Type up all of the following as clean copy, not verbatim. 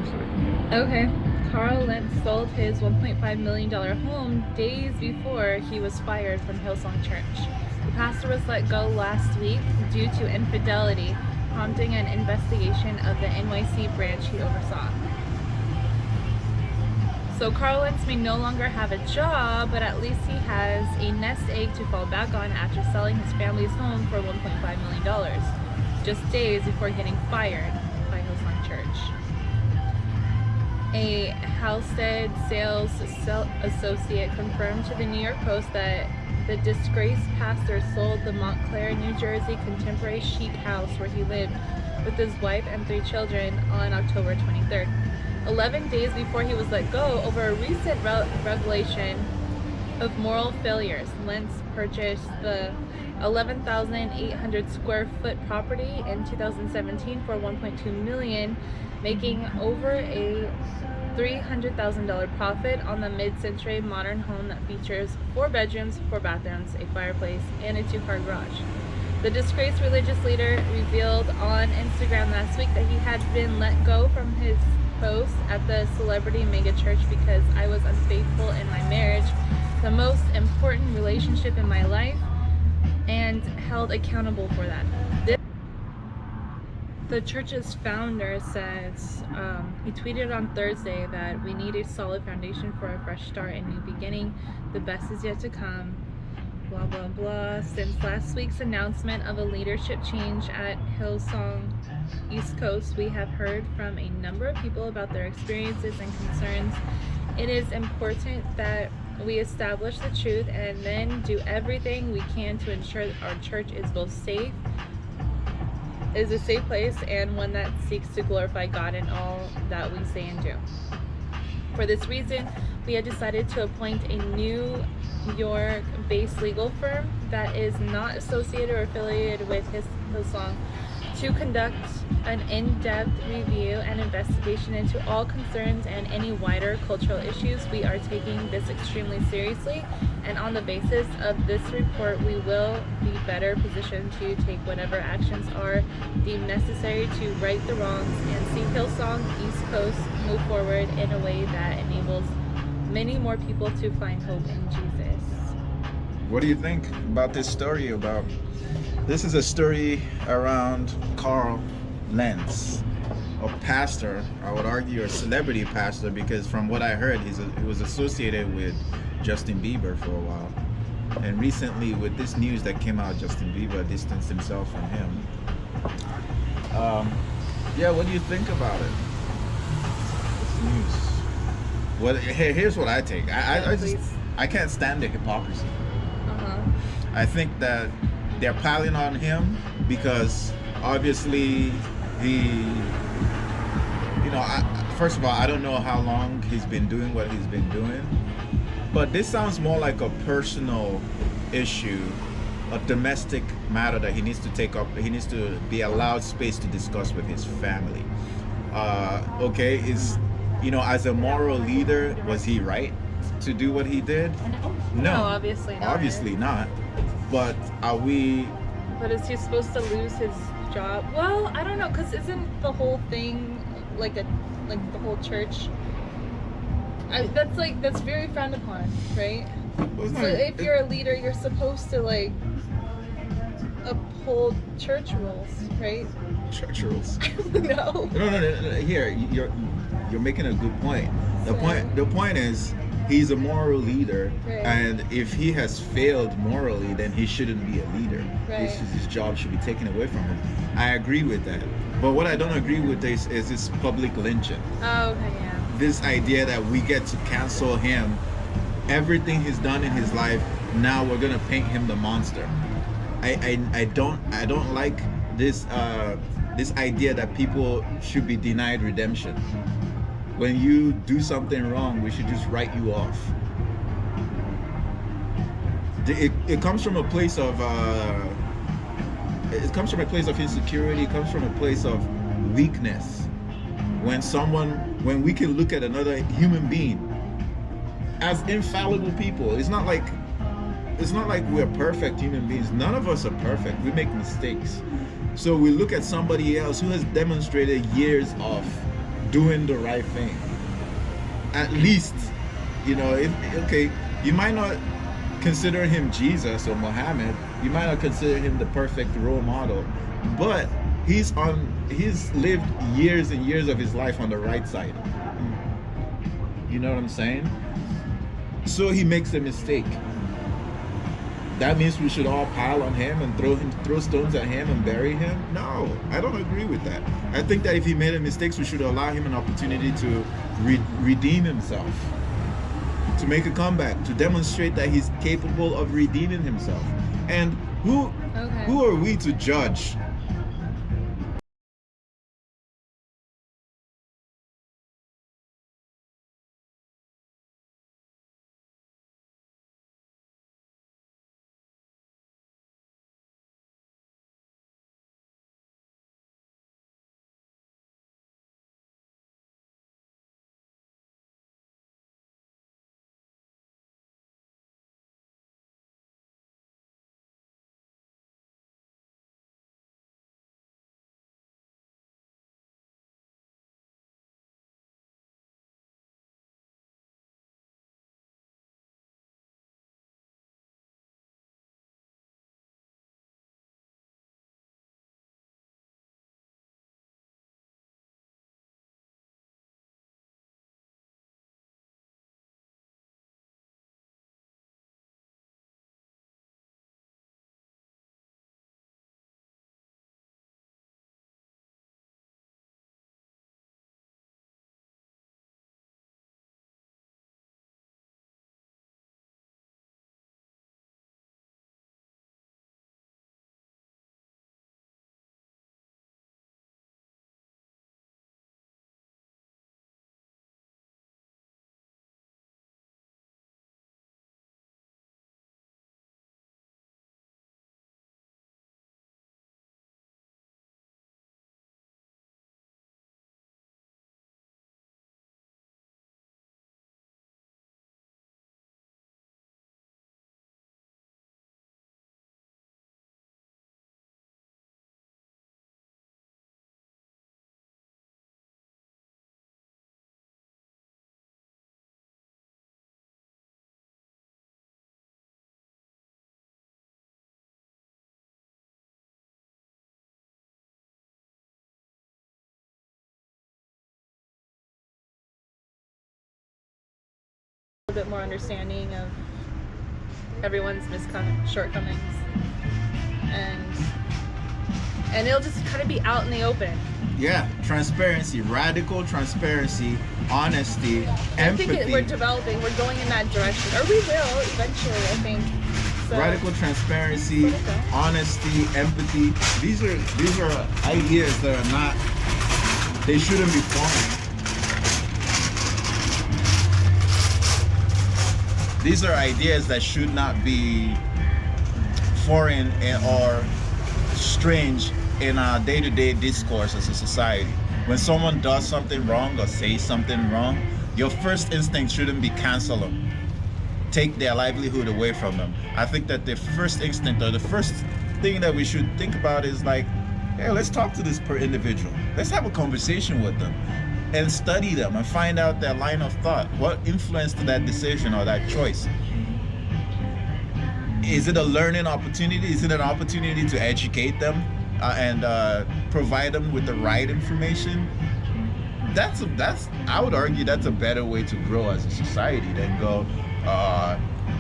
website. Okay. Carl Lentz sold his $1.5 million home days before he was fired from Hillsong Church. The pastor was let go last week due to infidelity, prompting an investigation of the NYC branch he oversaw. So Carl Lentz may no longer have a job, but at least he has a nest egg to fall back on after selling his family's home for $1.5 million, just days before getting fired by Hillsong Church. A Halstead sales associate confirmed to the New York Post that the disgraced pastor sold the Montclair, New Jersey contemporary chic house where he lived with his wife and 3 children on October 23rd. 11 days before he was let go over a recent revelation of moral failures, Lentz purchased the 11,800 square foot property in 2017 for $1.2 million, making over a $300,000 profit on the mid-century modern home that features 4 bedrooms, 4 bathrooms, a fireplace, and a 2-car garage. The disgraced religious leader revealed on Instagram last week that he had been let go from his post at the celebrity megachurch because I was unfaithful in my marriage, the most important relationship in my life, and held accountable for that. The church's founder says, he tweeted on Thursday that we need a solid foundation for a fresh start and new beginning. The best is yet to come. Blah, blah, blah. Since last week's announcement of a leadership change at Hillsong East Coast, we have heard from a number of people about their experiences and concerns. It is important that we establish the truth and then do everything we can to ensure that our church is both safe, is a safe place, and one that seeks to glorify God in all that we say and do. For this reason, we have decided to appoint a New York-based legal firm that is not associated or affiliated with Hillsong to conduct an in-depth review and investigation into all concerns and any wider cultural issues. We are taking this extremely seriously, and on the basis of this report, we will be better positioned to take whatever actions are deemed necessary to right the wrongs and see Hillsong East Coast move forward in a way that enables many more people to find hope in Jesus. What do you think about this story? This is a story around Carl Lentz, a pastor. I would argue a celebrity pastor, because from what I heard, he was associated with Justin Bieber for a while. And recently, with this news that came out, Justin Bieber distanced himself from him. Yeah, what do you think about it? This news. Well, here's what I take. I can't stand the hypocrisy. I think that they're piling on him because obviously first of all, I don't know how long he's been doing what he's been doing, but this sounds more like a personal issue, a domestic matter that he needs to take up. He needs to be allowed space to discuss with his family. Okay, as a moral leader, was he right to do what he did? No, obviously not. Obviously not. But are we? But is he supposed to lose his job? Well, I don't know, because isn't the whole thing like the whole church? That's very frowned upon, right? So if you're a leader, you're supposed to uphold church rules, right? Church rules? No. No. Here, you're making a good point. The point is, he's a moral leader, right. And if he has failed morally, then he shouldn't be a leader. Right. His job should be taken away from him. I agree with that. But what I don't agree with is this public lynching. Oh, okay, yeah. This idea that we get to cancel him, everything he's done in his life, now we're gonna paint him the monster. I don't like this idea that people should be denied redemption. When you do something wrong, we should just write you off. It comes from a place of insecurity. It comes from a place of weakness. When we can look at another human being as infallible people, it's not like we're perfect human beings. None of us are perfect. We make mistakes. So we look at somebody else who has demonstrated years of doing the right thing. At least, you know, okay, you might not consider him Jesus or Muhammad, you might not consider him the perfect role model, but he's lived years and years of his life on the right side. You know what I'm saying? So he makes a mistake. That means we should all pile on him and throw stones at him and bury him? No, I don't agree with that. I think that if he made a mistake, we should allow him an opportunity to redeem himself, to make a comeback, to demonstrate that he's capable of redeeming himself. And who are we to judge? A bit more understanding of everyone's shortcomings, and it'll just kind of be out in the open. Yeah, transparency, radical transparency, honesty, empathy. I think we're going in that direction, or we will eventually, I think. So, radical transparency, honesty, empathy. These are ideas that are not, they shouldn't be foreign. These are ideas that should not be foreign or strange in our day-to-day discourse as a society. When someone does something wrong or says something wrong, your first instinct shouldn't be cancel them, take their livelihood away from them. I think that the first instinct, or the first thing that we should think about is like, hey, let's talk to this individual. Let's have a conversation with them and study them and find out their line of thought. What influenced that decision or that choice? Is it a learning opportunity? Is it an opportunity to educate them and provide them with the right information? I would argue that's a better way to grow as a society than go,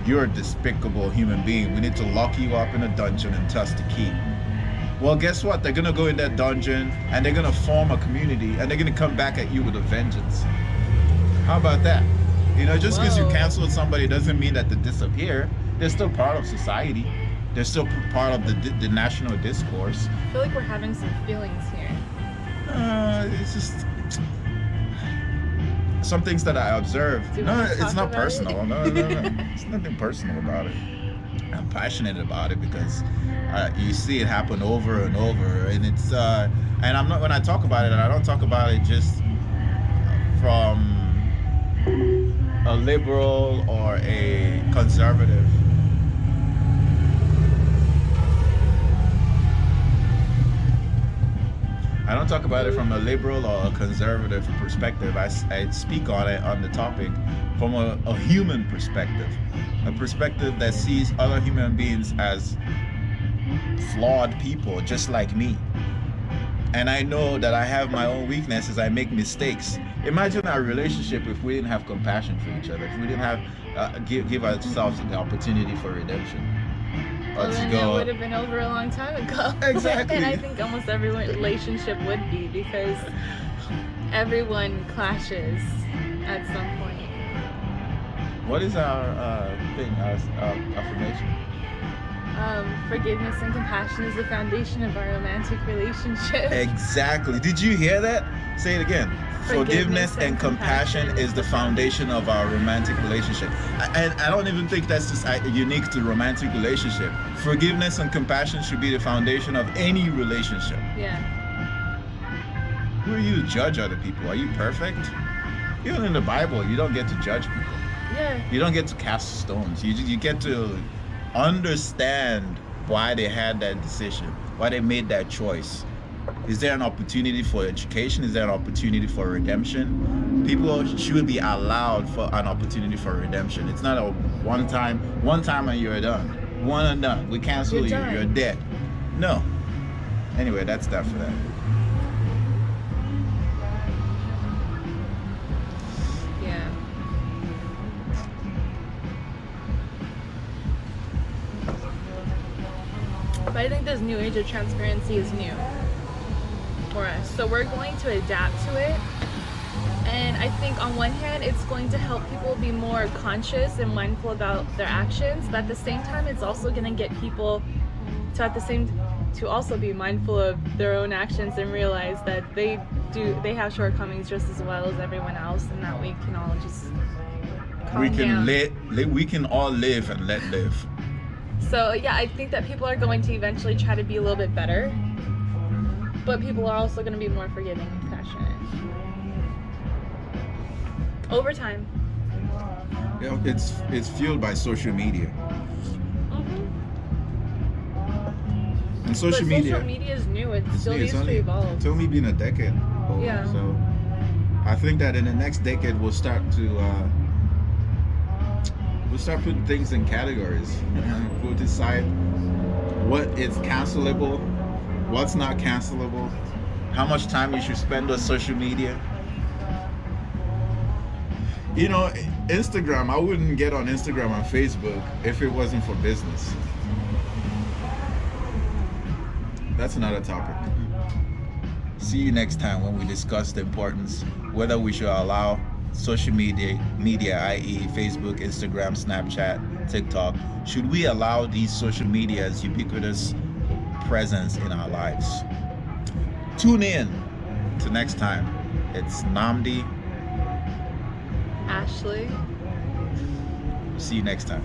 you're a despicable human being. We need to lock you up in a dungeon and toss the key. Well, guess what? They're gonna go in that dungeon and they're gonna form a community and they're gonna come back at you with a vengeance. How about that? You know, just because you canceled somebody doesn't mean that they disappear. They're still part of society. They're still part of the national discourse. I feel like we're having some feelings here. It's just some things that I observed. No, it's not personal. No. It's nothing personal about it. I'm passionate about it because you see it happen over and over, and it's and I'm not, when I talk about it, I don't talk about it just from a liberal or a conservative. I don't talk about it from a liberal or a conservative perspective. I speak on it on the topic from a human perspective, a perspective that sees other human beings as flawed people just like me. And I know that I have my own weaknesses. I make mistakes. Imagine our relationship if we didn't have compassion for each other, if we didn't have give ourselves the opportunity for redemption. Well, then it would have been over a long time ago. Exactly. And I think almost every relationship would be, because everyone clashes at some point. What is our thing, our affirmation? Forgiveness and compassion is the foundation of our romantic relationship. Exactly. Did you hear that? Say it again. Forgiveness and compassion is the foundation of our romantic relationship. And I don't even think that's just unique to romantic relationship. Forgiveness and compassion should be the foundation of any relationship. Yeah. Who are you to judge other people? Are you perfect? Even in the Bible, you don't get to judge people. Yeah. You don't get to cast stones. You get to understand why they had that decision, why they made that choice. Is there an opportunity for education? Is there an opportunity for redemption? People should be allowed for an opportunity for redemption. It's not a one time and you're done. One and done. We cancel you. You're dead. No. Anyway, that's that for that. Yeah. But I think this new age of transparency is new for us. So we're going to adapt to it. And I think on one hand, it's going to help people be more conscious and mindful about their actions. But at the same time, it's also going to get people to also be mindful of their own actions and realize that they have shortcomings just as well as everyone else, and that we can all just calm down. We can all live and let live. So yeah, I think that people are going to eventually try to be a little bit better, but people are also going to be more forgiving and compassionate over time. Yeah, it's fueled by social media. Mm-hmm. And social media is new. It still needs to evolve. It's only been a decade old. Yeah. So I think that in the next decade we'll start putting things in categories. We'll decide what is cancelable, what's not cancelable, how much time you should spend on social media. You know, Instagram, I wouldn't get on Instagram and Facebook if it wasn't for business. That's another topic. See you next time when we discuss the importance, whether we should allow social media, i.e. Facebook, Instagram, Snapchat, TikTok, should we allow these social media's ubiquitous presence in our lives? Tune in to next time. It's Namdi. Ashley. See you next time.